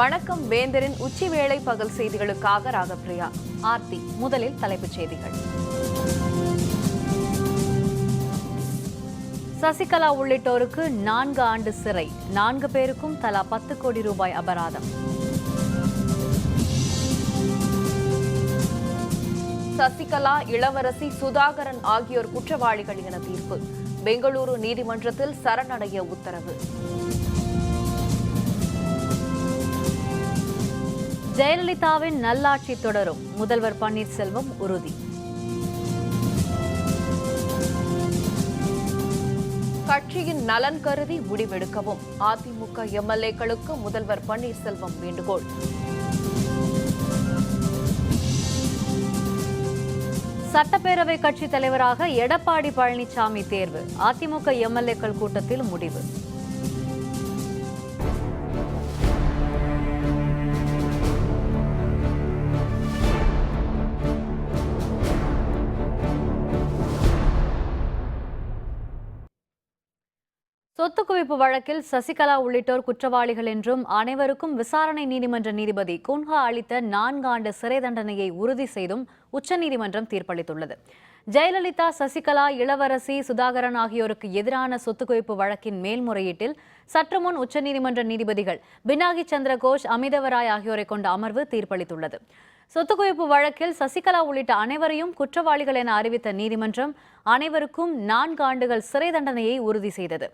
வணக்கம் வேந்தரின் உச்சிவேளை பகல் செய்திகளுக்காக ராகப்பிரியா. ஆர்த்தி. முதலில் தலைப்புச் செய்திகள். சசிகலா உள்ளிட்டோருக்கு 4 ஆண்டு சிறை, 4 பேருக்கும் தலா 10 கோடி ரூபாய் அபராதம். சசிகலா, இளவரசி சுதாகரன் ஆகியோர் குற்றவாளிகள் என தீர்ப்பு. பெங்களூரு நீதிமன்றத்தில் சரணடைய உத்தரவு. ஜெயலலிதாவின் நல்லாட்சி தொடரும், முதல்வர் பன்னீர்செல்வம் உறுதி. கட்சியின் நலன் கருதி முடிவெடுக்கவும் அதிமுக எம்எல்ஏக்களுக்கு முதல்வர் பன்னீர்செல்வம் வேண்டுகோள். சட்டப்பேரவை கட்சித் தலைவராக எடப்பாடி பழனிசாமி தேர்வு, அதிமுக எம்எல்ஏக்கள் கூட்டத்தில் முடிவு. சொத்து குவிப்பு வழக்கில் சசிகலா உள்ளிட்டோர் குற்றவாளிகள் என்றும் அனைவருக்கும் விசாரணை நீதிமன்ற நீதிபதி குன்ஹா அளித்த 4 ஆண்டு சிறை தண்டனையை உறுதி செய்தும் உச்சநீதிமன்றம் தீர்ப்பளித்துள்ளது. ஜெயலலிதா, சசிகலா, இளவரசி சுதாகரன் ஆகியோருக்கு எதிரான சொத்து குவிப்பு வழக்கின் மேல்முறையீட்டில் சற்று முன் உச்சநீதிமன்ற நீதிபதிகள் பினாகி சந்திரகோஷ், அமிதவராய் ஆகியோரை கொண்ட அமர்வு தீர்ப்பளித்துள்ளது. சொத்து குவிப்பு வழக்கில் சசிகலா உள்ளிட்ட அனைவரையும் குற்றவாளிகள் என அறிவித்த நீதிமன்றம் அனைவருக்கும் 4 ஆண்டுகள் சிறை தண்டனையை உறுதி செய்தது.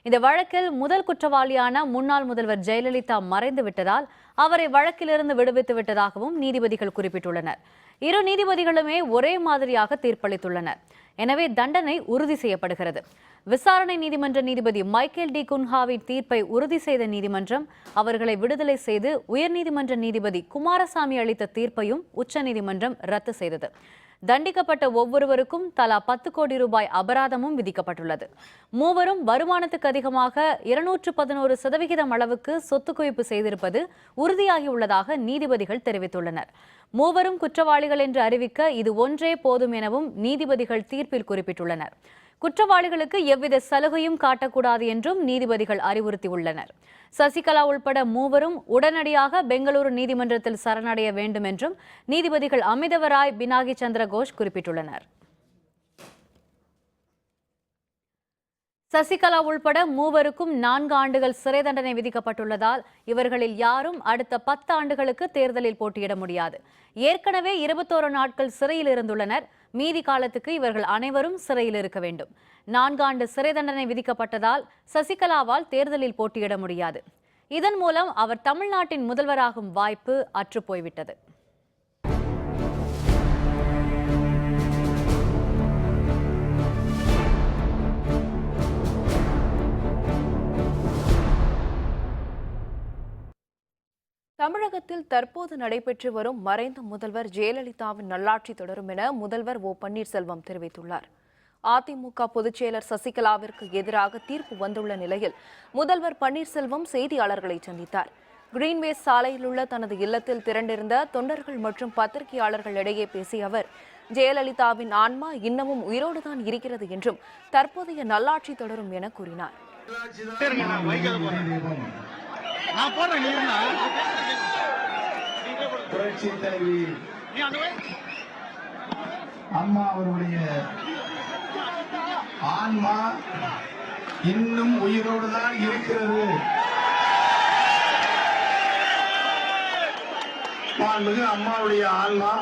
இந்த வழக்கில் முதல் குற்றவாளியான முன்னாள் முதல்வர் ஜெயலலிதா மறைந்து விட்டதால் அவரை வழக்கிலிருந்து விடுவித்து விட்டதாகவும் நீதிபதிகள் குறிப்பிட்டுள்ளனர். இரு நீதிபதிகளுமே ஒரே மாதிரியாக தீர்ப்பளித்துள்ளனர். எனவே தண்டனை உறுதி செய்யப்படுகிறது. விசாரணை நீதிமன்ற நீதிபதி மைக்கேல் டி குன்ஹாவின் தீர்ப்பை உறுதி செய்த நீதிமன்றம் அவர்களை விடுதலை செய்து உயர்நீதிமன்ற நீதிபதி குமாரசாமி அளித்த தீர்ப்பையும் உச்சநீதிமன்றம் ரத்து செய்தது. தண்டிக்கப்பட்ட ஒவ்வொருவருக்கும் தலா 10 கோடி ரூபாய் அபராதமும் விதிக்கப்பட்டுள்ளது. மூவரும் வருமானத்துக்கு அதிகமாக 211% அளவுக்கு சொத்து குவிப்பு செய்திருப்பது உறுதியாகியுள்ளதாக நீதிபதிகள் தெரிவித்துள்ளனர். மூவரும் குற்றவாளிகள் என்று அறிவிக்க இது ஒன்றே போதும் எனவும் நீதிபதிகள் தீர்ப்பில் குறிப்பிட்டுள்ளனர். குற்றவாளிகளுக்கு எவ்வித சலுகையும் காட்டக்கூடாது என்றும் நீதிபதிகள் அறிவுறுத்தியுள்ளனர். சசிகலா உள்பட மூவரும் உடனடியாக பெங்களூரு நீதிமன்றத்தில் சரணடைய வேண்டும் என்றும் நீதிபதிகள் அமிதவராய், பினாகி சந்திரகோஷ் குறிப்பிட்டுள்ளனர். சசிகலா உள்பட மூவருக்கும் 4 ஆண்டுகள் சிறை தண்டனை விதிக்கப்பட்டுள்ளதால் இவர்களில் யாரும் அடுத்த 10 ஆண்டுகளுக்கு தேர்தலில் போட்டியிட முடியாது. ஏற்கனவே 21 நாட்கள் சிறையில் இருந்துள்ளனர். மீதி காலத்துக்கு இவர்கள் அனைவரும் சிறையில் இருக்க வேண்டும். 4 ஆண்டு சிறை தண்டனை விதிக்கப்பட்டதால் சசிகலாவால் தேர்தலில் போட்டியிட முடியாது. இதன் மூலம் அவர் தமிழ்நாட்டின் முதல்வராகும் வாய்ப்பு அற்றுப்போய்விட்டது. தமிழகத்தில் தற்போது நடைபெற்று வரும் மறைந்த முதல்வர் ஜெயலலிதாவின் நல்லாட்சி தொடரும் என முதல்வர் ஓ பன்னீர்செல்வம் தெரிவித்துள்ளார். அதிமுக பொதுச்செயலர் சசிகலாவிற்கு எதிராக தீர்ப்பு வந்துள்ள நிலையில் முதல்வர் பன்னீர்செல்வம் செய்தியாளர்களை சந்தித்தார். கிரீன்வேஸ் சாலையில் உள்ள தனது இல்லத்தில் திரண்டிருந்த தொண்டர்கள் மற்றும் பத்திரிகையாளர்களிடையே பேசிய அவர், ஜெயலலிதாவின் ஆன்மா இன்னமும் உயிரோடுதான் இருக்கிறது என்றும் தற்போதைய நல்லாட்சி தொடரும் என கூறினார். புரட்சி தலைவி அம்மா அவருடைய ஆன்மா இன்னும் உயிரோடுதான் இருக்கிறது. மாண்புமிகு அம்மாவுடைய ஆன்மா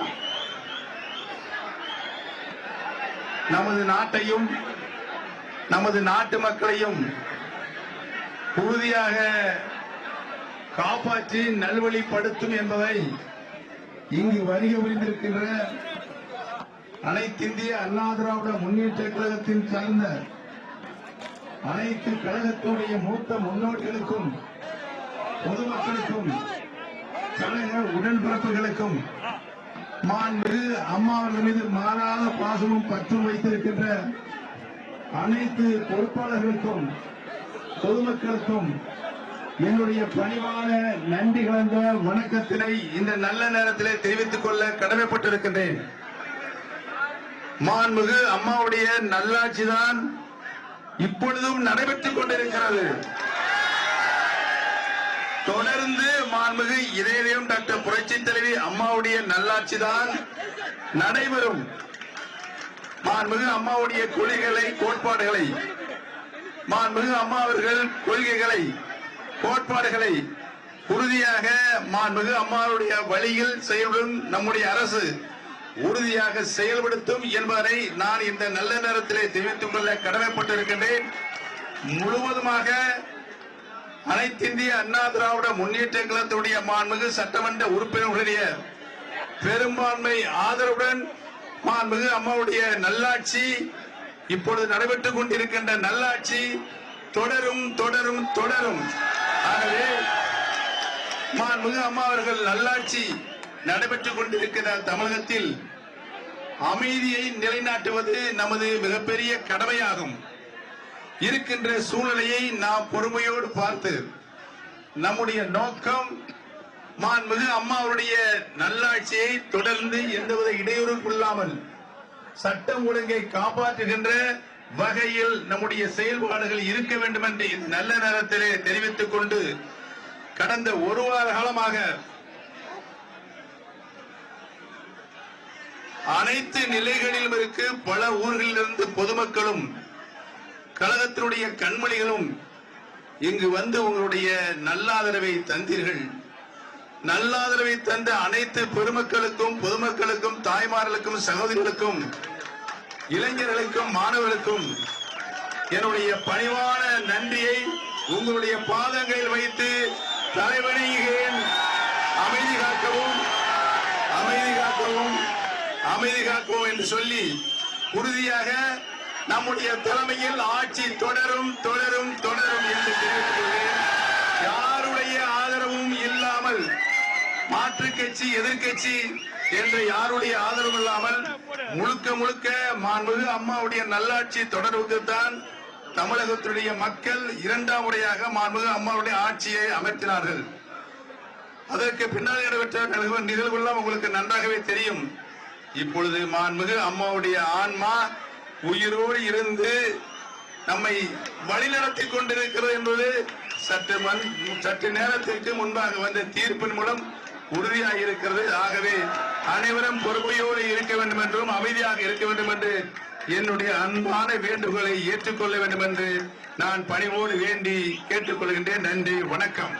நமது நாட்டையும் நமது நாட்டு மக்களையும் உறுதியாக காப்பாற்றி நல்வழிப்படுத்தும் என்பதை இங்கு வருகை புரிந்திருக்கின்ற அனைத்திந்திய அண்ணா திராவிட முன்னேற்ற கழகத்தின் சார்ந்த அனைத்து கழகத்துடைய மூத்த முன்னோடிகளுக்கும் பொதுமக்களுக்கும் கழக உடன்பிறப்புகளுக்கும் மாண்புமிகு அம்மா அவர்கள் மீது மாறாத பாசமும் பற்றும் வைத்திருக்கின்ற அனைத்து பொறுப்பாளர்களுக்கும் பொதுமக்களுக்கும் என்னுடைய பணிவான நன்றி கலந்த வணக்கத்தினை இந்த நல்ல நேரத்திலே தெரிவித்துக் கொள்ள கடமைப்பட்டிருக்கின்றேன். மாண்புமிகு அம்மாவுடைய நல்லாட்சிதான் இப்பொழுதும் நடைபெற்றுக் கொண்டிருக்கிறது. தொடர்ந்து மாண்புமிகு இதயம் டாக்டர் புரட்சி தலைவி அம்மாவுடைய நல்லாட்சிதான் நடைபெறும். மாண்புமிகு அம்மாவுடைய கொள்கைகளை, கோட்பாடுகளை, மாண்புமிகு அம்மா அவர்கள் கொள்கைகளை, கோட்பாடுகளை உறுதியாக மாண்புமிகு அம்மாவுடைய வழியில் செயல்படும் நம்முடைய அரசு உறுதியாக செயல்படுத்தும் என்பதை நான் இந்த நல்ல நேரத்திலே தெரிவித்துக் கொள்ள கடமைப்பட்டிருக்கின்றேன். முழுவதுமாக அனைத்திந்திய அண்ணா திராவிட முன்னேற்ற கழகத்துடைய மாண்புமிகு சட்டமன்ற உறுப்பினர்களுடைய பெரும்பான்மை ஆதரவுடன் மாண்புமிகு அம்மாவுடைய நல்லாட்சி, இப்பொழுது நடைபெற்றுக் கொண்டிருக்கின்ற நல்லாட்சி தொடரும் தொடரும் தொடரும். ஆகவே மாண்புமிகு அம்மா அவர்கள் நல்லாட்சி நடைபெற்றுக் கொண்டிருக்கிற தமிழகத்தில் அமைதியை நிலைநாட்டுவது நமது மிகப்பெரிய கடமையாகும். இருக்கின்ற சூழ்நிலையை நாம் பொறுமையோடு பார்த்து நம்முடைய நோக்கம் மாண்புமிகு அம்மா அவருடைய நல்லாட்சியை தொடர்ந்து எந்தவித இடையூறுக்குள்ளாமல் சட்டம் ஒழுங்கை காப்பாற்றுகின்ற வகையில் நம்முடைய செயல்பாடுகள் இருக்க வேண்டும் என்று இந்த நல்ல நேரத்திலே தெரிவித்துக் கொண்டு, கடந்த ஒரு வார காலமாக அனைத்து நிலைகளிலும் இருக்கு பல ஊர்களிலிருந்து பொதுமக்களும் கழகத்தினுடைய கண்மணிகளும் இங்கு வந்து உங்களுடைய நல்லாதரவை தந்தீர்கள். நல்லாதரவை தந்த அனைத்து பெருமக்களுக்கும், பொதுமக்களுக்கும், தாய்மார்களுக்கும், சகோதரிகளுக்கும், இளைஞர்களுக்கும், மாணவர்களுக்கும் என்னுடைய பணிவான நன்றியை உங்களுடைய பாதங்களில் வைத்து தலைவணிகிறேன். அமைதி காக்கவும், அமைதி காக்கவும், அமைதி காக்கவும் என்று சொல்லி உறுதியாக நம்முடைய தலைமையில் ஆட்சி தொடரும் தொடரும் தொடரும் என்று தெரிவித்துக் கொள்கிறேன். யாருடைய ஆதரவும் இல்லாமல், மாற்று கட்சி, எதிர்கட்சி என்ற யாருடைய ஆதரவும் இல்லாமல் முழுக்க முழுக்க மாண்புமிகு அம்மாவுடைய நல்லாட்சி தொடர்வதற்குத்தான் தமிழகத்துடைய மக்கள் இரண்டாம் முறையாக மாண்புமிகு அம்மாவுடைய ஆட்சியை அமர்த்தினார்கள். அதற்கு பின்னால் நடைபெற்ற நிகழ்வுகள் உங்களுக்கு நன்றாகவே தெரியும். இப்பொழுது மாண்புமிகு அம்மாவுடைய ஆன்மா உயிரோடு இருந்து நம்மை வழிநடத்தி கொண்டிருக்கிறது என்பது சற்று நேரத்திற்கு முன்பாக வந்த தீர்ப்பின் மூலம் உறுதியாக இருக்கிறது. ஆகவே அனைவரும் பொறுமையோடு இருக்க வேண்டும் என்றும் அமைதியாக இருக்க வேண்டும் என்று என்னுடைய அன்பான வேண்டுகோளை ஏற்றுக்கொள்ள வேண்டும் என்று நான் பணிவோடு வேண்டி கேட்டுக்கொள்கின்றேன். நன்றி, வணக்கம்.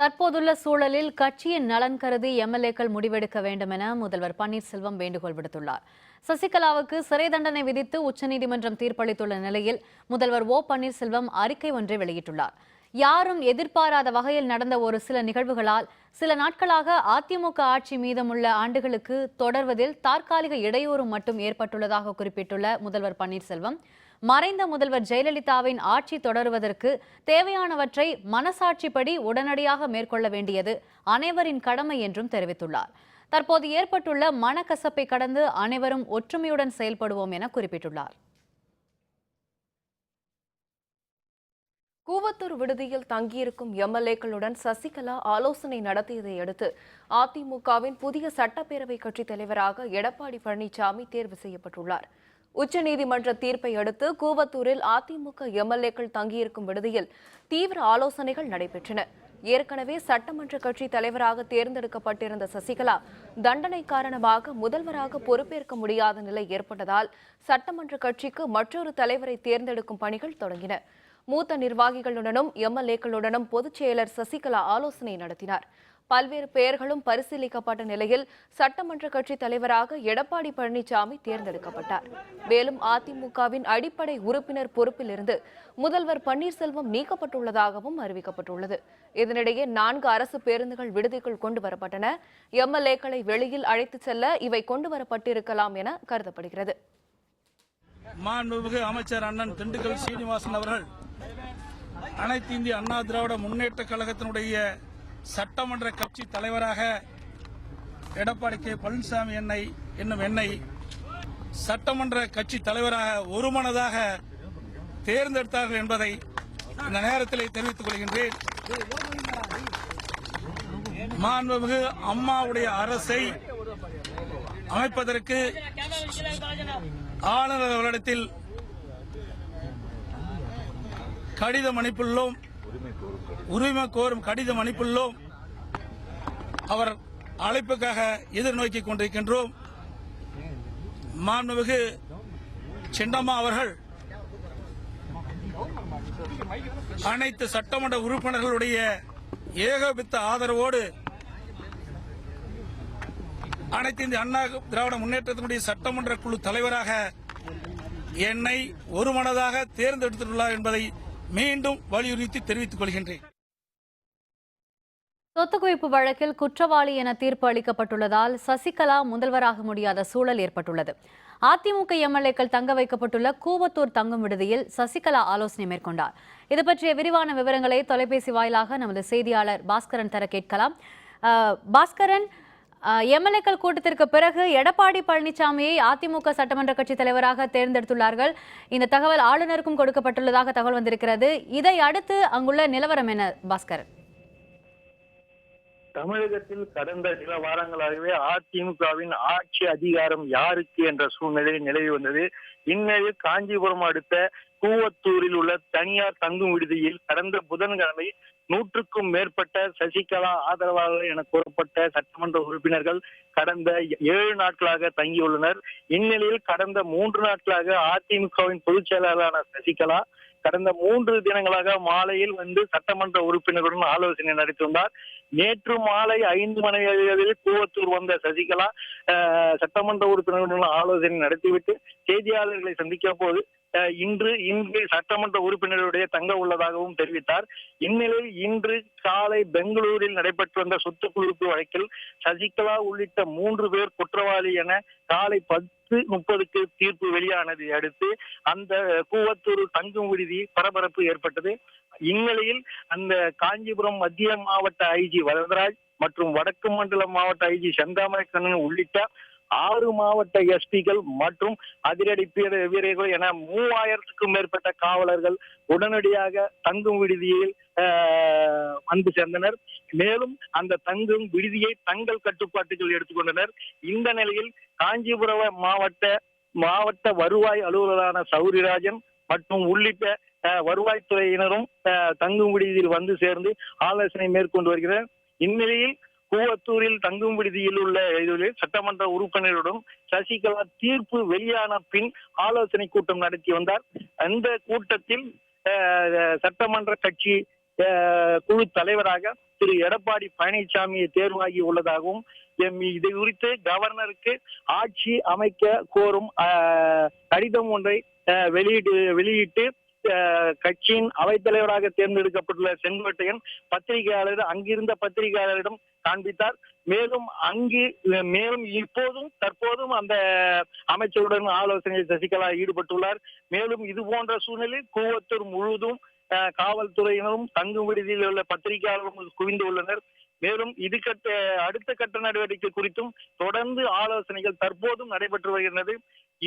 தற்போதுள்ள சூழலில் கட்சியின் நலன் கருதி எம்எல்ஏக்கள் முடிவெடுக்க வேண்டும் என முதல்வர் பன்னீர்செல்வம் வேண்டுகோள் விடுத்துள்ளார். சசிகலாவுக்கு சிறை தண்டனை விதித்து உச்சநீதிமன்றம் தீர்ப்பளித்துள்ள நிலையில் முதல்வர் ஓ பன்னீர்செல்வம் அறிக்கை ஒன்றை வெளியிட்டுள்ளார். யாரும் எதிர்பாராத வகையில் நடந்த ஒரு சில நிகழ்வுகளால் சில நாட்களாக அதிமுக ஆட்சி மீதமுள்ள ஆண்டுகளுக்கு தொடர்வதில் தற்காலிக இடையூறு மட்டும் ஏற்பட்டுள்ளதாக குறிப்பிட்டுள்ள முதல்வர் பன்னீர்செல்வம், மறைந்த முதல்வர் ஜெயலலிதாவின் ஆட்சி தொடருவதற்கு தேவையானவற்றை மனசாட்சிப்படி உடனடியாக மேற்கொள்ள வேண்டியது அனைவரின் கடமை என்றும் தெரிவித்துள்ளார். தற்போது ஏற்பட்டுள்ள மனக்கசப்பை கடந்து அனைவரும் ஒற்றுமையுடன் செயல்படுவோம் என குறிப்பிட்டுள்ளார். கூவத்தூர் விடுதியில் தங்கியிருக்கும் எம்எல்ஏக்களுடன் சசிகலா ஆலோசனை நடத்தியதை அடுத்து அதிமுகவின் புதிய சட்டப்பேரவை கட்சித் தலைவராக எடப்பாடி பழனிசாமி தேர்வு செய்யப்பட்டுள்ளார். உச்சநீதிமன்ற தீர்ப்பை அடுத்து கூவத்தூரில் அதிமுக எம்எல்ஏக்கள் தங்கியிருக்கும் விடுதியில் தீவிர ஆலோசனைகள் நடைபெற்றன. ஏற்கனவே சட்டமன்ற கட்சி தலைவராக தேர்ந்தெடுக்கப்பட்டிருந்த சசிகலா தண்டனை காரணமாக முதல்வராக பொறுப்பேற்க முடியாத நிலை ஏற்பட்டதால் சட்டமன்ற கட்சிக்கு மற்றொரு தலைவரை தேர்ந்தெடுக்கும் பணிகள் தொடங்கின. மூத்த நிர்வாகிகளுடனும் எம்எல்ஏக்களுடனும் பொதுச் செயலர் சசிகலா ஆலோசனை நடத்தினார். பல்வேறு பெயர்களும் பரிசீலிக்கப்பட்ட நிலையில் சட்டமன்ற கட்சி தலைவராக எடப்பாடி பழனிசாமி தேர்ந்தெடுக்கப்பட்டார். மேலும் அதிமுகவின் அடிப்படை உறுப்பினர் பொறுப்பிலிருந்து முதல்வர் பன்னீர்செல்வம் நீக்கப்பட்டுள்ளதாகவும் அறிவிக்கப்பட்டுள்ளது. இதனிடையே 4 அரசு பேருந்துகள் விடுதிக்குள் கொண்டு வரப்பட்டன. எம்எல்ஏக்களை வெளியில் அழைத்துச் செல்ல இவை கொண்டு வரப்பட்டிருக்கலாம் என கருதப்படுகிறது. மாண்புமிகு அமைச்சர் அண்ணன் திண்டுக்கல் சீனிவாசன் அவர்கள் அனைத்து இந்திய அண்ணா திராவிட முன்னேற்ற கழகத்தினுடைய சட்டமன்ற கட்சி தலைவராக எடப்பாடி கே பழனிசாமி என்னை சட்டமன்ற கட்சி தலைவராக ஒருமனதாக தேர்ந்தெடுத்தார்கள் என்பதை இந்த நேரத்தில் தெரிவித்துக் கொள்கின்றேன். மாண்புமிகு அம்மாவுடைய அரசை அமைப்பதற்கு ஆளுநர் அவரிடத்தில் கடிதம் அனுப்பியுள்ளோம். உரிமை கோரும் கடிதம் அனுப்பியுள்ளோம். அவர் அழைப்புக்காக எதிர்நோக்கிக் கொண்டிருக்கின்றோம். மாண்புமிகு சின்னம்மா அவர்கள் அனைத்து சட்டமன்ற உறுப்பினர்களுடைய ஏகோபித்த ஆதரவோடு அனைத்து இந்திய அண்ணா திராவிட முன்னேற்றத்தினுடைய சட்டமன்ற குழு தலைவராக என்னை ஒருமனதாக தேர்ந்தெடுத்துள்ளார் என்பதை மீண்டும் வலியுறுத்தி தெரிவித்துக் கொள்கின்றேன். சொத்து குவிப்பு வழக்கில் குற்றவாளி என தீர்ப்பு அளிக்கப்பட்டுள்ளதால் சசிகலா முதல்வராக முடியாத சூழல் ஏற்பட்டுள்ளது. அதிமுக எம்எல்ஏக்கள் தங்க வைக்கப்பட்டுள்ள கூவத்தூர் தங்கும் விடுதியில் சசிகலா ஆலோசனை மேற்கொண்டார். இது பற்றிய விரிவான விவரங்களை தொலைபேசி வாயிலாக நமது செய்தியாளர் பாஸ்கரன் தர கேட்கலாம். பாஸ்கரன், எம்எல்ஏக்கள் கூட்டத்திற்கு பிறகு எடப்பாடி பழனிசாமியை அதிமுக சட்டமன்ற கட்சி தலைவராக தேர்ந்தெடுத்துள்ளார்கள். இந்த தகவல் ஆளுநருக்கும் கொடுக்கப்பட்டுள்ளதாக தகவல் வந்திருக்கிறது. இதை அடுத்து அங்குள்ள நிலவரம் என்ன பாஸ்கரன்? தமிழகத்தில் கடந்த சில வாரங்களாகவே அதிமுகவின் ஆட்சி அதிகாரம் யாருக்கு என்ற சூழ்நிலை நிலவி வந்தது. இந்நிலையில் காஞ்சிபுரம் அடுத்த கூவத்தூரில் உள்ள தனியார் தங்கும் விடுதியில் கடந்த புதன்கிழமை 100க்கும் மேற்பட்ட சசிகலா ஆதரவாளர்கள் என கூறப்பட்ட சட்டமன்ற உறுப்பினர்கள் கடந்த 7 நாட்களாக தங்கியுள்ளனர். இந்நிலையில் கடந்த 3 நாட்களாக அதிமுகவின் பொதுச் செயலாளரான சசிகலா கடந்த 3 தினங்களாக மாலையில் வந்து சட்டமன்ற உறுப்பினர்களுடன் ஆலோசனை நடத்தியுள்ளார். நேற்று மாலை 5 மணி அளவில் கூவத்தூர் வந்த சசிகலா சட்டமன்ற உறுப்பினர்களுடன் ஆலோசனை நடத்திவிட்டு செய்தியாளர்களை சந்திக்க போது இன்று சட்டமன்ற உறுப்பினர்களுடைய தங்க உள்ளதாகவும் தெரிவித்தார். இந்நிலையில் இன்று காலை பெங்களூரில் நடைபெற்று வந்த சொத்து குவிப்பு வழக்கில் சசிகலா உள்ளிட்ட 3 பேர் குற்றவாளி என காலை 10:30க்கு தீர்ப்பு வெளியானதை அடுத்து அந்த கூவத்தூர் தங்கும் விடுதி பரபரப்பு ஏற்பட்டது. இந்நிலையில் அந்த காஞ்சிபுரம் மத்திய மாவட்ட ஐஜி வரதராஜ் மற்றும் வடக்கு மண்டல மாவட்ட ஐஜி செந்தாமரை கண்ணன் உள்ளிட்ட 6 மாவட்ட எஸ்பிகள் மற்றும் அதிரடி வீரர்கள் என 3000க்கும் மேற்பட்ட காவலர்கள் உடனடியாக தங்கும் விடுதியில் வந்து சேர்ந்தனர். மேலும் அந்த தங்கும் விடுதியை தங்கள் கட்டுப்பாட்டுகள் எடுத்துக்கொண்டனர். இந்த நிலையில் காஞ்சிபுரம் மாவட்ட வருவாய் அலுவலரான சௌரிராஜன் மற்றும் உள்ளிட்ட வருவாய்த்துறையினரும் தங்கும் விடுதியில் வந்து சேர்ந்து ஆலோசனை மேற்கொண்டு வருகிறார். இந்நிலையில் கூவத்தூரில் தங்கும் விடுதியில் உள்ள சட்டமன்ற உறுப்பினருடன் சசிகலா தீர்ப்பு வெளியான பின் ஆலோசனை கூட்டம் நடத்தி வந்தார். அந்த கூட்டத்தில் சட்டமன்ற கட்சி குழு தலைவராக திரு எடப்பாடி பழனிசாமியை தேர்வாகி உள்ளதாகவும் இது குறித்து கவர்னருக்கு ஆட்சி அமைக்க கோரும் கடிதம் ஒன்றை வெளியிட்டு கட்சியின் அவைத்தலைவராக தேர்ந்தெடுக்கப்பட்டுள்ள செங்கோட்டையன் அங்கிருந்த பத்திரிகையாளரிடம் காண்பித்தார். மேலும் தற்போதும் அந்த அமைச்சருடன் ஆலோசனையில் சசிகலா ஈடுபட்டுள்ளார். மேலும் இது போன்ற சூழ்நிலையில் கூவத்தூர் முழுவதும் காவல்துறையினரும் தங்கும் விடுதியில் உள்ள பத்திரிகையாளர்களும் குவிந்து உள்ளனர். மேலும் அடுத்த கட்ட நடவடிக்கை குறித்தும் தொடர்ந்து ஆலோசனைகள் தற்போதும் நடைபெற்று வருகிறது.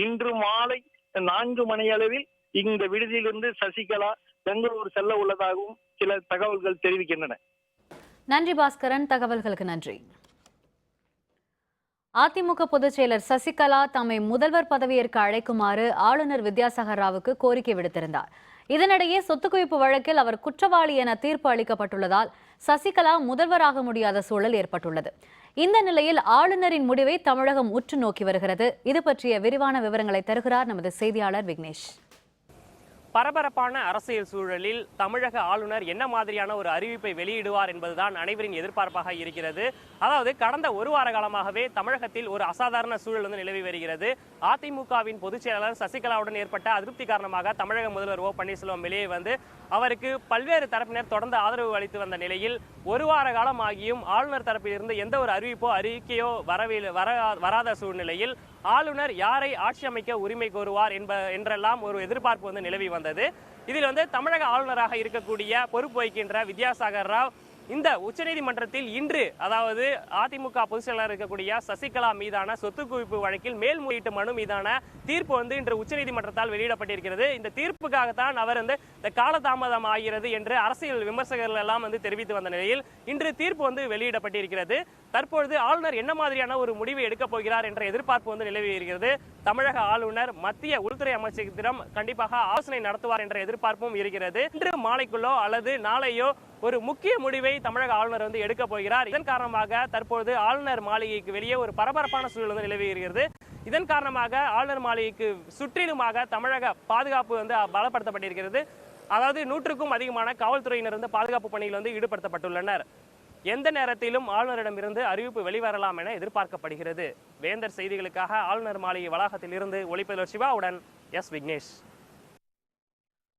இன்று மாலை 4 மணி அளவில் இந்த விடுதியிலிருந்து சசிகலா பெங்களூர் செல்ல உள்ளதாகவும் சில தகவல்கள் தெரிவிக்கின்றன. நன்றி பாஸ்கரன், தகவல்களுக்கு நன்றி. அதிமுக பொதுச் செயலர் சசிகலா தம்மை முதல்வர் பதவியேற்க அழைக்குமாறு ஆளுநர் வித்யாசாகர் ராவுக்கு கோரிக்கை விடுத்திருந்தார். இதனிடையே சொத்து குவிப்பு வழக்கில் அவர் குற்றவாளி என தீர்ப்பு அளிக்கப்பட்டுள்ளதால் சசிகலா முதல்வராக முடியாத சூழல் ஏற்பட்டுள்ளது. இந்த நிலையில் ஆளுநரின் முடிவை தமிழகம் உற்று நோக்கி வருகிறது. இது பற்றிய விரிவான விவரங்களை தருகிறார் நமது செய்தியாளர் விக்னேஷ். பரபரப்பான அரசியல் சூழலில் தமிழக ஆளுநர் என்ன மாதிரியான ஒரு அறிவிப்பை வெளியிடுவார் என்பதுதான் அனைவரின் எதிர்பார்ப்பாக இருக்கிறது. அதாவது கடந்த 1 வார காலமாகவே தமிழகத்தில் ஒரு அசாதாரண சூழல் நிலவி வருகிறது. அதிமுகவின் பொதுச் செயலாளர் சசிகலாவுடன் ஏற்பட்ட அதிருப்தி காரணமாக தமிழக முதல்வர் ஓ பன்னீர்செல்வம் வெளியே வந்து அவருக்கு பல்வேறு தரப்பினர் தொடர்ந்து ஆதரவு அளித்து வந்த நிலையில் 1 வார காலம் ஆகியும் ஆளுநர் தரப்பிலிருந்து எந்த ஒரு அறிக்கையோ வராத சூழ்நிலையில் ஆளுநர் யாரை ஆட்சி அமைக்க உரிமை கோருவார் என்றெல்லாம் ஒரு எதிர்பார்ப்பு நிலவி வந்தது. இதில் தமிழக ஆளுநராக இருக்கக்கூடிய பொறுப்பு வகிக்கின்ற வித்யாசாகர் ராவ் இந்த உச்சநீதிமன்றத்தில் இன்று, அதாவது அதிமுக பொதுச் செயலாளர் இருக்கக்கூடிய சசிகலா மீதான சொத்து குவிப்பு வழக்கில் மேல்முறையீட்டு மனு மீதான தீர்ப்பு இன்று உச்சநீதிமன்றத்தால் வெளியிடப்பட்டிருக்கிறது. இந்த தீர்ப்புக்காகத்தான் அவர் இந்த காலதாமதம் ஆகிறது என்று அரசியல் விமர்சகர்கள் எல்லாம் தெரிவித்து வந்த நிலையில் இன்று தீர்ப்பு வெளியிடப்பட்டிருக்கிறது. தற்பொழுது ஆளுநர் என்ன மாதிரியான ஒரு முடிவை எடுக்கப் போகிறார் என்ற எதிர்பார்ப்பு நிலவி இருக்கிறது. தமிழக ஆளுநர் மத்திய உள்துறை அமைச்சகத்திடம் கண்டிப்பாக ஆலோசனை நடத்துவார் என்ற எதிர்பார்ப்பும் இருக்கிறது. இன்று மாலைக்குள்ளோ அல்லது நாளையோ ஒரு முக்கிய முடிவை தமிழக ஆளுநர் எடுக்க போகிறார். இதன் காரணமாக தற்பொழுது ஆளுநர் மாளிகைக்கு வெளியே ஒரு பரபரப்பான சூழல் நிலவி இருக்கிறது. இதன் காரணமாக ஆளுநர் மாளிகைக்கு சுற்றிலுமாக தமிழக பாதுகாப்பு பலப்படுத்தப்பட்டிருக்கிறது. அதாவது 100க்கும் அதிகமான காவல்துறையினர் பாதுகாப்பு பணியில் ஈடுபடுத்தப்பட்டுள்ளனர். எந்த நேரத்திலும் ஆளுநரிடமிருந்து அறிவிப்பு வெளிவரலாம் என எதிர்பார்க்கப்படுகிறது. வேந்தர் செய்திகளுக்காக ஆளுநர் மாளிகை வளாகத்தில் இருந்து ஒளிப்பதிவர் சிவாவுடன் எஸ் விக்னேஷ்.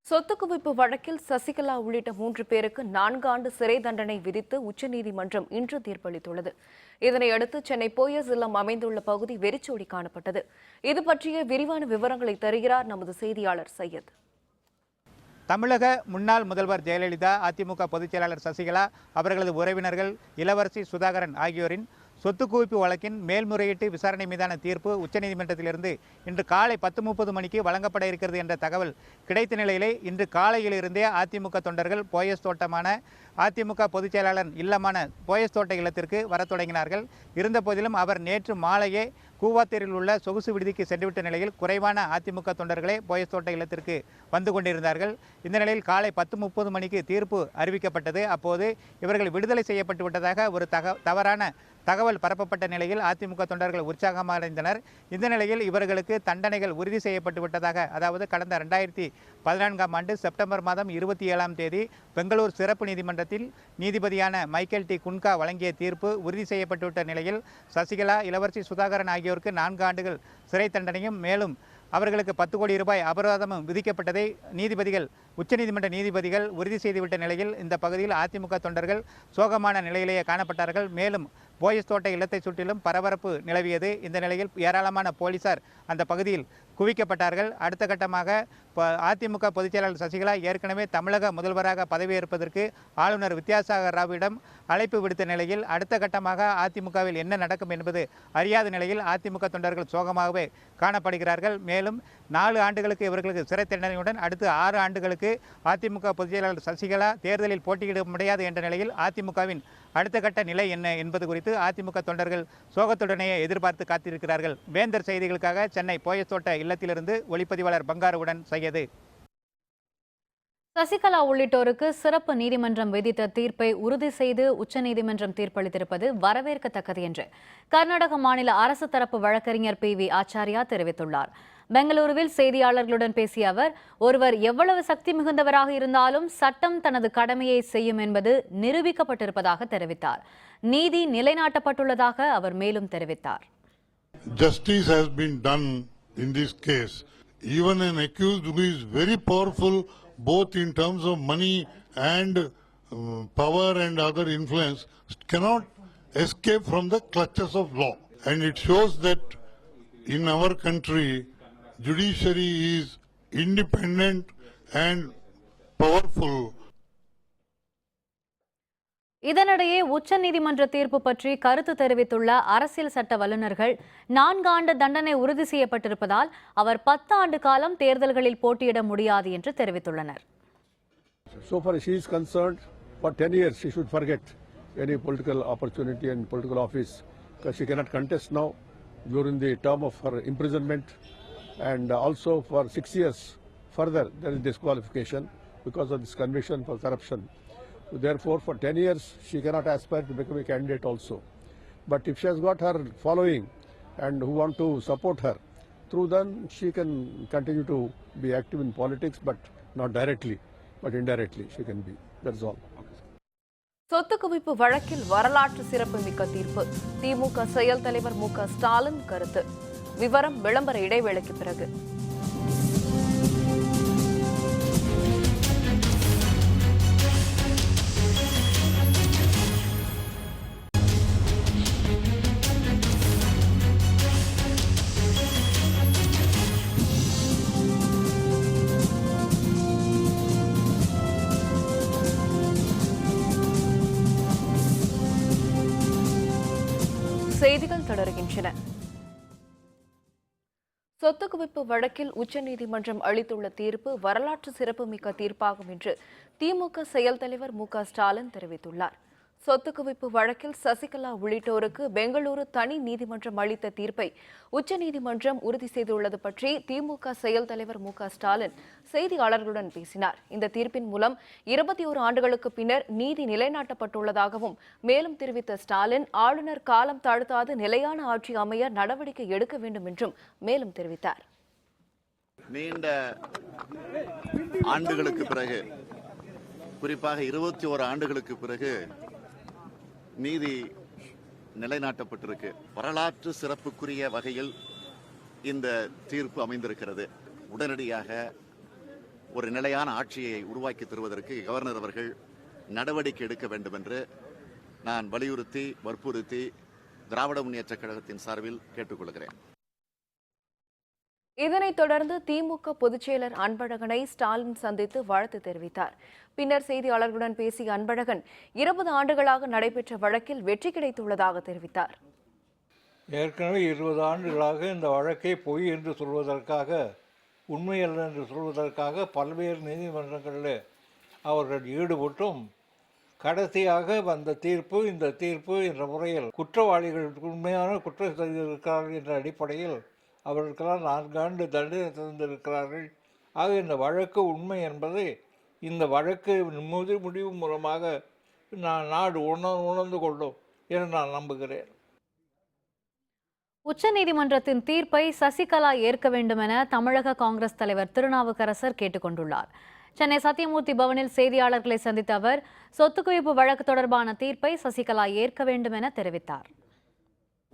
சொத்து குவிப்பு வழக்கில் சசிகலா உள்ளிட்ட 3 பேருக்கு 4 ஆண்டு சிறை தண்டனை விதித்து உச்சநீதிமன்றம் இன்று தீர்ப்பளித்துள்ளது. இதனையடுத்து சென்னை போயஸ் இல்லம் அமைந்துள்ள பகுதி வெறிச்சோடி காணப்பட்டது. இது பற்றிய விரிவான விவரங்களை தருகிறார் நமது செய்தியாளர் சையத். தமிழக முன்னாள் முதல்வர் ஜெயலலிதா, அதிமுக பொதுச் செயலாளர் சசிகலா, அவர்களது உறவினர்கள் இளவரசி சுதாகரன் ஆகியோரின் சொத்து குவிப்பு வழக்கின் மேல்முறையீட்டு விசாரணை மீதான தீர்ப்பு உச்சநீதிமன்றத்திலிருந்து இன்று காலை 10:30 மணிக்கு வழங்கப்பட இருக்கிறது என்ற தகவல் கிடைத்த நிலையிலே இன்று காலையிலிருந்தே அதிமுக தொண்டர்கள் போயஸ் தோட்டமான அதிமுக பொதுச் செயலாளர் இல்லமான போயஸ் தோட்ட இல்லத்திற்கு வரத் தொடங்கினார்கள். இருந்தபோதிலும் அவர் நேற்று மாலையே கூவாத்தேரில் உள்ள சொகுசு விடுதிக்கு சென்றுவிட்ட நிலையில் குறைவான அதிமுக தொண்டர்களே போயஸ் தோட்ட இல்லத்திற்கு வந்து கொண்டிருந்தார்கள். இந்த நிலையில் காலை 10:30 மணிக்கு தீர்ப்பு அறிவிக்கப்பட்டது. அப்போது இவர்கள் விடுதலை செய்யப்பட்டு விட்டதாக ஒரு தவறான தகவல் பரப்பப்பட்ட நிலையில் அதிமுக தொண்டர்கள் உற்சாகமாக அடைந்தனர். இந்த நிலையில் இவர்களுக்கு தண்டனைகள் உறுதி செய்யப்பட்டு விட்டதாக, அதாவது கடந்த 2014ஆம் ஆண்டு செப்டம்பர் மாதம் 27ஆம் தேதி பெங்களூர் சிறப்பு நீதிமன்றத்தில் நீதிபதியான மைக்கேல் டி குன்கா வழங்கிய தீர்ப்பு உறுதி செய்யப்பட்டுவிட்ட நிலையில் சசிகலா, இளவரசி சுதாகரன் ஆகியோருக்கு 4 ஆண்டுகள் சிறை தண்டனையும் மேலும் அவர்களுக்கு 10 கோடி ரூபாய் அபராதமும் விதிக்கப்பட்டதை உச்சநீதிமன்ற நீதிபதிகள் உறுதி செய்துவிட்ட நிலையில் இந்த பகுதியில் அதிமுக தொண்டர்கள் சோகமான நிலையிலேயே காணப்பட்டார்கள். மேலும் போயஸ் தோட்ட இல்லத்தை சுற்றிலும் பரபரப்பு நிலவியது. இந்த நிலையில் ஏராளமான போலீசார் அந்த பகுதியில் குவிக்கப்பட்டார்கள். அடுத்த கட்டமாக அதிமுக பொதுச் செயலாளர் சசிகலா ஏற்கனவே தமிழக முதல்வராக பதவியேற்பதற்கு ஆளுநர் வித்யாசாகர் ராவிடம் அழைப்பு விடுத்த நிலையில் அடுத்த கட்டமாக அதிமுகவில் என்ன நடக்கும் என்பது அறியாத நிலையில் அதிமுக தொண்டர்கள் சோகமாகவே காணப்படுகிறார்கள். மேலும் 4 ஆண்டுகளுக்கு இவர்களுக்கு சிறை தண்டனையுடன் அடுத்து 6 ஆண்டுகளுக்கு அதிமுக பொதுச் செயலாளர் சசிகலா தேர்தலில் போட்டியிட முடியாது என்ற நிலையில் அதிமுகவின் அடுத்த கட்ட நிலை என்ன என்பது குறித்து அதிமுக தொண்டர்கள் சோகத்துடனேயே எதிர்பார்த்து காத்திருக்கிறார்கள். வேந்தர் செய்திகளுக்காக சென்னை போயஸ் தோட்ட இல்லத்திலிருந்து ஒளிப்பதிவாளர் பங்காருவுடன் சையது. சசிகலா உள்ளிட்டோருக்கு சிறப்பு நீதிமன்றம் விதித்த தீர்ப்பை உறுதி செய்து உச்சநீதிமன்றம் தீர்ப்பளித்திருப்பது வரவேற்கத்தக்கது என்று கர்நாடக மாநில அரசு தரப்பு வழக்கறிஞர் PV ஆச்சாரியா தெரிவித்துள்ளார். பெங்களூருவில் செய்தியாளர்களுடன் பேசிய அவர், ஒருவர் எவ்வளவு சக்தி மிகுந்தவராக இருந்தாலும் சட்டம் தனது கடமையை செய்யும் என்பது நிரூபிக்கப்பட்டிருப்பதாக தெரிவித்தார். நீதி நிலைநாட்டப்பட்டுள்ளதாக அவர் மேலும் தெரிவித்தார். Justice has been done in this case. Even an accused who is very powerful both in terms of money and power and other influence cannot escape from the clutches of law. And it shows that in our country judiciary is independent and powerful. இதனிடையே உச்சநீதிமன்ற தீர்ப்பு பற்றி கருத்து தெரிவித்துள்ள அரசியல் சட்ட வல்லுநர்கள் 4 ஆண்டு தண்டனை உறுதி செய்யப்பட்டிருப்பதால் அவர் 10 ஆண்டு காலம் தேர்தல்களில் போட்டியிட முடியாது என்று தெரிவித்துள்ளனர். So far she is concerned, for 10 years she should forget any political opportunity and political office because she cannot contest now during the term of her imprisonment, and also for 6 years further there is disqualification because of this conviction for corruption. Therefore, for 10 years, she cannot aspire to become a candidate also. But if she has got her following and who want to support her, through them she can continue to be active in politics, but not directly, but indirectly she can be. That's all. சொத்து குவிப்பு வழக்கில் வரலாற்று சிறப்புமிக்க தீர்ப்பு. திமுக செயல் தலைவர் மு க ஸ்டாலின் கருத்து. விவரம் விளம்பர இடைவேளைக்கு பிறகு. செய்திகள் தொடர்கின்றன. சொத்து குவிப்பு வழக்கில் உச்சநீதிமன்றம் அளித்துள்ள தீர்ப்பு வரலாற்று சிறப்புமிக்க தீர்ப்பாகும் என்று திமுக செயல் தலைவர் மு க ஸ்டாலின் தெரிவித்துள்ளார். சொத்து குவிப்பு வழக்கில் சசிகலா உள்ளிட்டோருக்கு பெங்களூரு தனி நீதிமன்றம் அளித்த தீர்ப்பை உச்சநீதிமன்றம் உறுதி செய்துள்ளது பற்றி திமுக செயல் தலைவர் மு.க.ஸ்டாலின் செய்தியாளர்களுடன் பேசினார். இந்த தீர்ப்பின் மூலம் 21 ஆண்டுகளுக்கு பின்னர் நீதி நிலைநாட்டப்பட்டுள்ளதாகவும் மேலும் தெரிவித்த ஸ்டாலின், ஆளுநர் காலம் தாழ்த்தாது நிலையான ஆட்சி அமைய நடவடிக்கை எடுக்க வேண்டும் என்றும் மேலும் தெரிவித்தார். நீண்ட ஆண்டுகளுக்கு பிறகு, குறிப்பாக 21 ஆண்டுகளுக்கு பிறகு நீதி நிலைநாட்டப்பட்டிருக்கு. வரலாற்று சிறப்புக்குரிய வகையில் இந்த தீர்ப்பு அமைந்திருக்கிறது. உடனடியாக ஒரு நிலையான ஆட்சியை உருவாக்கி தருவதற்கு கவர்னர் அவர்கள் நடவடிக்கை எடுக்க வேண்டும் என்று நான் வற்புறுத்தி திராவிட முன்னேற்றக் கழகத்தின் சார்பில் கேட்டுக்கொள்கிறேன். இதனைத் தொடர்ந்து திமுக பொதுச்செயலர் அன்பழகனை ஸ்டாலின் சந்தித்து வாழ்த்து தெரிவித்தார். பின்னர் செய்தியாளர்களுடன் பேசிய அன்பழகன், 20 ஆண்டுகளாக நடைபெற்ற வழக்கில் வெற்றி கிடைத்துள்ளதாக தெரிவித்தார். ஏற்கனவே 20 ஆண்டுகளாக இந்த வழக்கை பொய் என்று சொல்வதற்காக, உண்மையல்ல என்று சொல்வதற்காக பல்வேறு நீதிமன்றங்களில் அவர்கள் ஈடுபட்டும் கடைசியாக வந்த தீர்ப்பு, இந்த தீர்ப்பு என்ற முறையில் குற்றவாளிகள் உண்மையான குற்றம் செய்திருக்கிறார்கள் என்ற அடிப்படையில் அவர்களுக்கெல்லாம் 4 ஆண்டு தண்டனை தந்திருக்கிறார்கள். ஆக இந்த வழக்கு உண்மை என்பதை இந்த வழக்கு முடிவு மூலமாக நாடு உணர்ந்து கொள்ளும் என நான் நம்புகிறேன். உச்சநீதிமன்றத்தின் தீர்ப்பை சசிகலா ஏற்க வேண்டும் என தமிழக காங்கிரஸ் தலைவர் திருநாவுக்கரசர் கேட்டுக் கொண்டுள்ளார். சென்னை சத்தியமூர்த்தி பவனில் செய்தியாளர்களை சந்தித்த அவர், சொத்து குவிப்பு வழக்கு தொடர்பான தீர்ப்பை சசிகலா ஏற்க வேண்டும் என தெரிவித்தார்.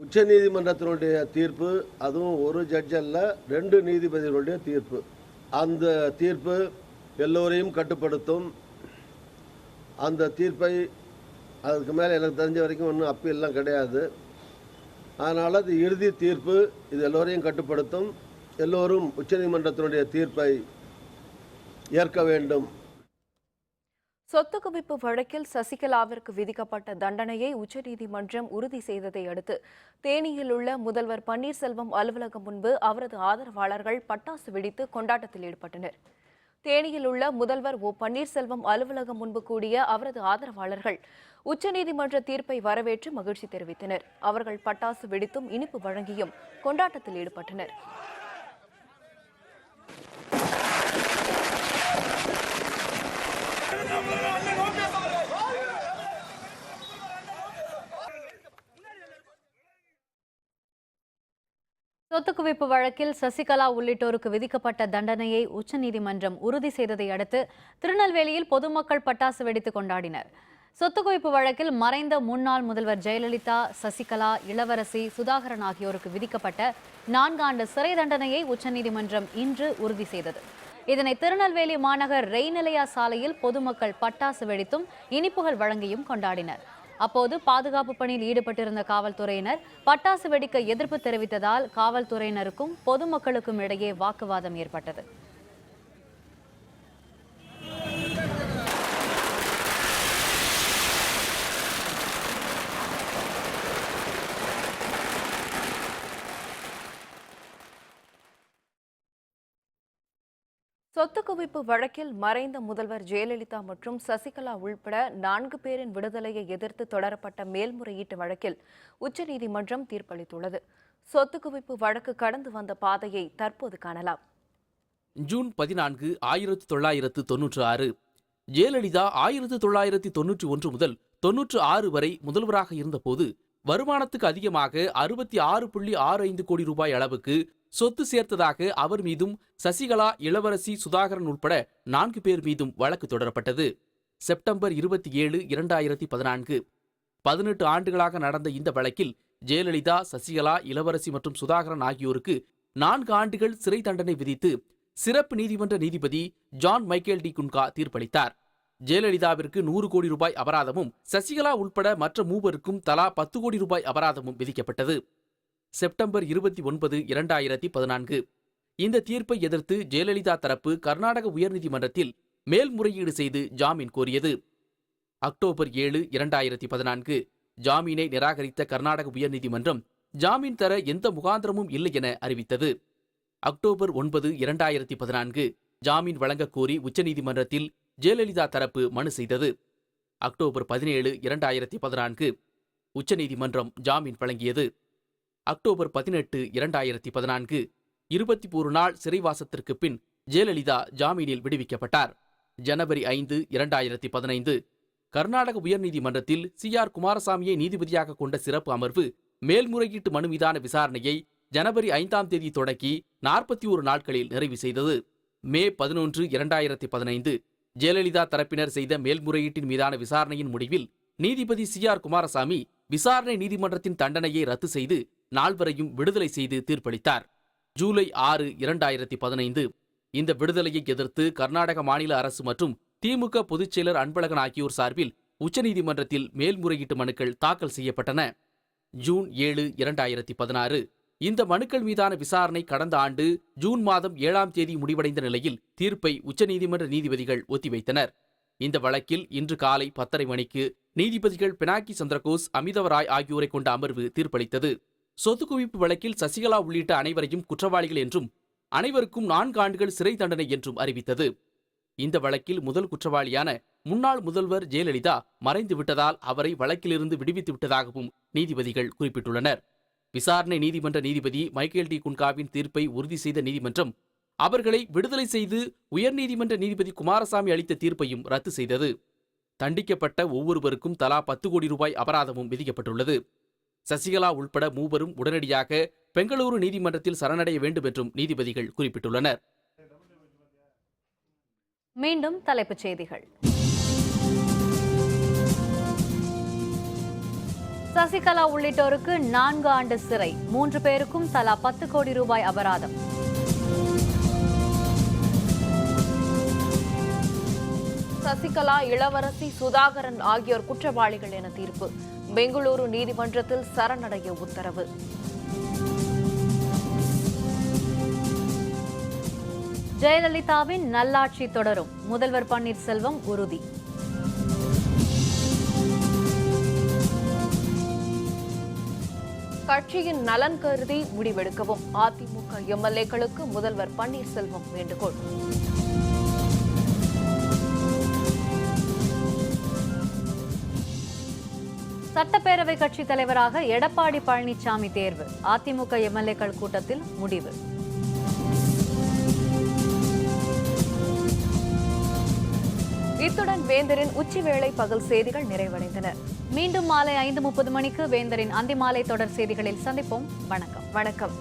உச்சநீதிமன்றத்தினுடைய தீர்ப்பு, அதுவும் ஒரு ஜட்ஜ் அல்ல, 2 நீதிபதிகளுடைய தீர்ப்பு. அந்த தீர்ப்பு எல்லோரையும் கட்டுப்படுத்தும். அந்த தீர்ப்பை அதுக்கு மேலே எனக்கு தெரிஞ்ச வரைக்கும் ஒன்றும் அப்பீல்லாம் கிடையாது. அதனால் அது இறுதி தீர்ப்பு, இது எல்லோரையும் கட்டுப்படுத்தும். எல்லோரும் உச்சநீதிமன்றத்தினுடைய தீர்ப்பை ஏற்க வேண்டும். சொத்து குவிப்பு வழக்கில் சசிகலாவிற்கு விதிக்கப்பட்ட தண்டனையை உச்சநீதிமன்றம் உறுதி செய்ததை அடுத்து தேனியில் உள்ள முதல்வர் பன்னீர்செல்வம் அலுவலகம் முன்பு அவரது ஆதரவாளர்கள் பட்டாசு வெடித்து கொண்டாட்டத்தில் ஈடுபட்டனர். தேனியில் உள்ள முதல்வர் பன்னீர்செல்வம் அலுவலகம் முன்பு கூடிய அவரது ஆதரவாளர்கள் உச்சநீதிமன்ற தீர்ப்பை வரவேற்று மகிழ்ச்சி தெரிவித்தனர். அவர்கள் பட்டாசு வெடித்தும் இனிப்பு வழங்கியும் கொண்டாட்டத்தில் ஈடுபட்டனர். சொத்து குவிப்பு வழக்கில் சசிகலா உள்ளிட்டோருக்கு விதிக்கப்பட்ட தண்டனையை உச்சநீதிமன்றம் உறுதி செய்ததை அடுத்து திருநெல்வேலியில் பொதுமக்கள் பட்டாசு வெடித்து கொண்டாடினர். சொத்து குவிப்பு வழக்கில் மறைந்த முன்னாள் முதல்வர் ஜெயலலிதா, சசிகலா, இளவரசி, சுதாகரன் ஆகியோருக்கு விதிக்கப்பட்ட 4 ஆண்டு சிறை தண்டனையை உச்சநீதிமன்றம் இன்று உறுதி செய்தது. இதனை திருநெல்வேலி மாநகர் ரெய்நிலையா சாலையில் பொதுமக்கள் பட்டாசு வெடித்தும் இனிப்புகள் வழங்கியும் கொண்டாடினர். அப்போது பாதுகாப்பு பணியில் ஈடுபட்டிருந்த காவல்துறையினர் பட்டாசு வெடிக்க எதிர்ப்பு தெரிவித்ததால் காவல்துறையினருக்கும் பொதுமக்களுக்கும் இடையே வாக்குவாதம் ஏற்பட்டது. சொத்து குவிப்பு வழக்கில் மறைந்த முதல்வர் ஜெயலலிதா மற்றும் சசிகலா உள்பட 4 பேரின் விடுதலையை எதிர்த்து தொடரப்பட்ட மேல்முறையீட்டு வழக்கில் உச்சநீதிமன்றம் தீர்ப்பளித்துள்ளது. சொத்து குவிப்பு வழக்கு கடந்து வந்த பாதையை தற்போது காணலாம். ஜூன் 14, 1996 ஜெயலலிதா 1991 முதல் 96 வரை முதல்வராக இருந்தபோது வருமானத்துக்கு அதிகமாக 66.65 கோடி ரூபாய் அளவுக்கு சொத்து சேர்த்ததாக அவர் மீதும் சசிகலா, இளவரசி, சுதாகரன் உட்பட 4 பேர் மீதும் வழக்கு தொடரப்பட்டது. செப்டம்பர் 27, 2014 18 ஆண்டுகளாக நடந்த இந்த வழக்கில் ஜெயலலிதா, சசிகலா, இளவரசி மற்றும் சுதாகரன் ஆகியோருக்கு 4 ஆண்டுகள் சிறை தண்டனை விதித்து சிறப்பு நீதிமன்ற நீதிபதி ஜான் மைக்கேல் டி குன்கா தீர்ப்பளித்தார். ஜெயலலிதாவிற்கு 100 கோடி ரூபாய் அபராதமும், சசிகலா உட்பட மற்ற 3 பேருக்கும் தலா 10 கோடி ரூபாய் அபராதமும் விதிக்கப்பட்டது. செப்டம்பர் 29, 2014 இந்த தீர்ப்பை எதிர்த்து ஜெயலலிதா தரப்பு கர்நாடக உயர்நீதிமன்றத்தில் மேல்முறையீடு செய்து ஜாமீன் கோரியது. அக்டோபர் 7, 2014 ஜாமீனை நிராகரித்த கர்நாடக உயர்நீதிமன்றம் ஜாமீன் தர எந்த முகாந்திரமும் இல்லை என அறிவித்தது. அக்டோபர் 9, 2014 ஜாமீன் வழங்கக் கோரி உச்சநீதிமன்றத்தில் ஜெயலலிதா தரப்பு மனு செய்தது. அக்டோபர் 17, 2014 உச்சநீதிமன்றம் ஜாமீன் வழங்கியது. அக்டோபர் 18, 2014 21 நாள் சிறைவாசத்திற்கு பின் ஜெயலலிதா ஜாமீனில் விடுவிக்கப்பட்டார். ஜனவரி 5, 2015 கர்நாடக உயர்நீதிமன்றத்தில் CR குமாரசாமியை நீதிபதியாக கொண்ட சிறப்பு அமர்வு மேல்முறையீட்டு மனு மீதான விசாரணையை ஜனவரி 5ஆம் தேதி தொடங்கி 41 நாட்களில் நிறைவு செய்தது. மே 11, 2015 ஜெயலலிதா தரப்பினர் செய்த மேல்முறையீட்டின் மீதான விசாரணையின் முடிவில் நீதிபதி CR குமாரசாமி விசாரணை நீதிமன்றத்தின் தண்டனையை ரத்து செய்து நால்வரையும் விடுதலை செய்து தீர்ப்பளித்தார். ஜூலை 6, 2015 இந்த விடுதலையை எதிர்த்து கர்நாடக மாநில அரசு மற்றும் திமுக பொதுச் செயலர் அன்பழகன் ஆகியோர் சார்பில் உச்சநீதிமன்றத்தில் மேல்முறையீட்டு மனுக்கள் தாக்கல் செய்யப்பட்டன. ஜூன் 7, 2016 இந்த மனுக்கள் மீதான விசாரணை கடந்த ஆண்டு ஜூன் மாதம் 7ஆம் தேதி முடிவடைந்த நிலையில் தீர்ப்பை உச்சநீதிமன்ற நீதிபதிகள் ஒத்திவைத்தனர். இந்த வழக்கில் இன்று காலை 10:30 மணிக்கு நீதிபதிகள் பினாக்கி சந்திரகோஸ், அமிதவராய் ஆகியோரை கொண்ட அமர்வு தீர்ப்பளித்தது. சொத்து குவிப்பு வழக்கில் சசிகலா உள்ளிட்ட அனைவரையும் குற்றவாளிகள் என்றும் அனைவருக்கும் 4 ஆண்டுகள் சிறை தண்டனை என்றும் அறிவித்தது. இந்த வழக்கில் முதல் குற்றவாளியான முன்னாள் முதல்வர் ஜெயலலிதா மறைந்து விட்டதால் அவரை வழக்கிலிருந்து விடுவித்து விட்டதாகவும் நீதிபதிகள் குறிப்பிட்டுள்ளனர். விசாரணை நீதிமன்ற நீதிபதி மைக்கேல் டி குன்காவின் தீர்ப்பை உறுதி செய்த நீதிமன்றம் அவர்களை விடுதலை செய்து உயர்நீதிமன்ற நீதிபதி குமாரசாமி அளித்த தீர்ப்பையும் ரத்து செய்தது. தண்டிக்கப்பட்ட ஒவ்வொருவருக்கும் தலா 10 கோடி ரூபாய் அபராதமும் விதிக்கப்பட்டுள்ளது. சசிகலா உள்பட மூவரும் உடனடியாக பெங்களூரு நீதிமன்றத்தில் சரணடைய வேண்டும் என்றும் நீதிபதிகள் குறிப்பிட்டுள்ளனர். மீண்டும் தலைப்புச் செய்திகள். சசிகலா உள்ளிட்டோருக்கு 4 ஆண்டு சிறை, 3 பேருக்கும் தலா 10 கோடி ரூபாய் அபராதம். சசிகலா, இளவரசி சுதாகரன் ஆகியோர் குற்றவாளிகள் என தீர்ப்பு. பெங்களூரு நீதிமன்றத்தில் சரணடைய உத்தரவு. ஜெயலலிதாவின் நல்லாட்சி தொடரும், முதல்வர் பன்னீர்செல்வம் உறுதி. கட்சியின் நலன் கருதி முடிவெடுக்கவும் அதிமுக MLA-க்களுக்கு முதல்வர் பன்னீர்செல்வம் வேண்டுகோள். சட்டப்பேரவை கட்சித் தலைவராக எடப்பாடி பழனிசாமி தேர்வு, அதிமுக MLA-க்கள் கூட்டத்தில் முடிவு. இத்துடன் வேந்தரின் உச்சிவேளை பகல் செய்திகள் நிறைவடைந்தன. மீண்டும் மாலை 5:30 மணிக்கு வேந்தரின் அந்திமாலை தொடர் செய்திகளில் சந்திப்போம். வணக்கம்.